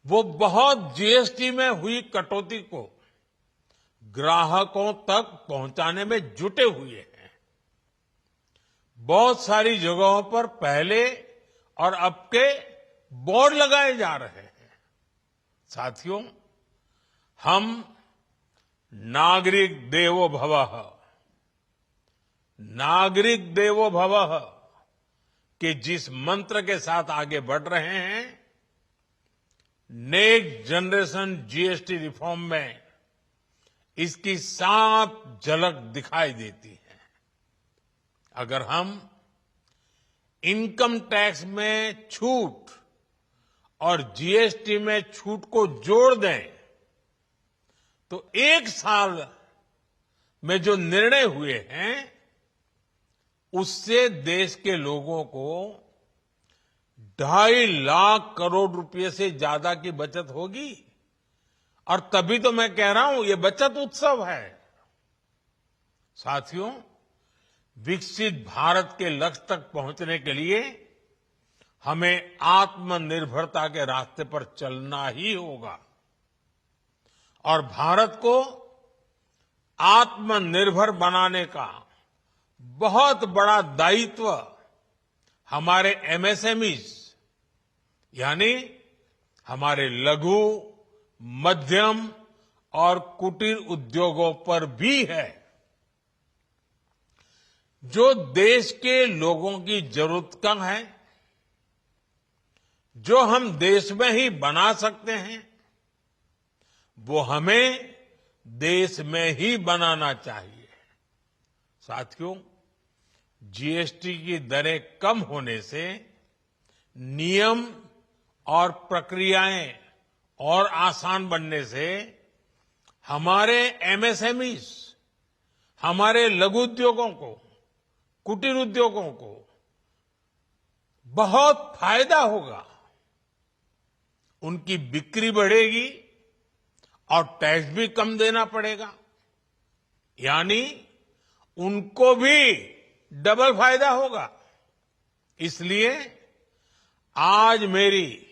वो बहुत जीएसटी में हुई कटौती को ग्राहकों तक पहुंचाने में जुटे हुए हैं। बहुत सारी जगहों पर पहले और अब के बोर्ड लगाए जा रहे हैं। साथियों, हम नागरिक देवो भवः, नागरिक देवो भवः के जिस मंत्र के साथ आगे बढ़ रहे हैं, नेक्स्ट जनरेशन जीएसटी रिफॉर्म में इसकी साफ झलक दिखाई देती है। अगर हम इनकम टैक्स में छूट और जीएसटी में छूट को जोड़ दें तो एक साल में जो निर्णय हुए हैं उससे देश के लोगों को 2.5 लाख करोड़ रुपए से ज्यादा की बचत होगी। और तभी तो मैं कह रहा हूं ये बचत उत्सव है। साथियों, विकसित भारत के लक्ष्य तक पहुंचने के लिए हमें आत्मनिर्भरता के रास्ते पर चलना ही होगा और भारत को आत्मनिर्भर बनाने का बहुत बड़ा दायित्व हमारे एमएसएमईज यानी हमारे लघु, मध्यम और कुटीर उद्योगों पर भी है, जो देश के लोगों की जरूरत कम है, जो हम देश में ही बना सकते हैं, वो हमें देश में ही बनाना चाहिए। साथियों, जीएसटी की दरें कम होने से नियम और प्रक्रियाएं और आसान बनने से हमारे एमएसएमईज, हमारे लघु उद्योगों को, कुटीर उद्योगों को बहुत फायदा होगा। उनकी बिक्री बढ़ेगी और टैक्स भी कम देना पड़ेगा, यानी उनको भी डबल फायदा होगा। इसलिए आज मेरी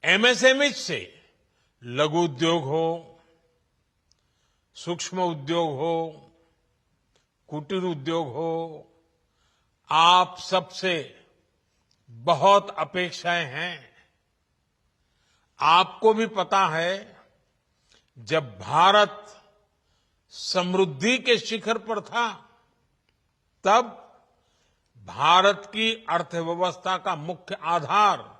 एमएसएमई से लघु उद्योग हो, सूक्ष्म उद्योग हो, कुटीर उद्योग हो, आप सबसे बहुत अपेक्षाएं हैं। आपको भी पता है, जब भारत समृद्धि के शिखर पर था तब भारत की अर्थव्यवस्था का मुख्य आधार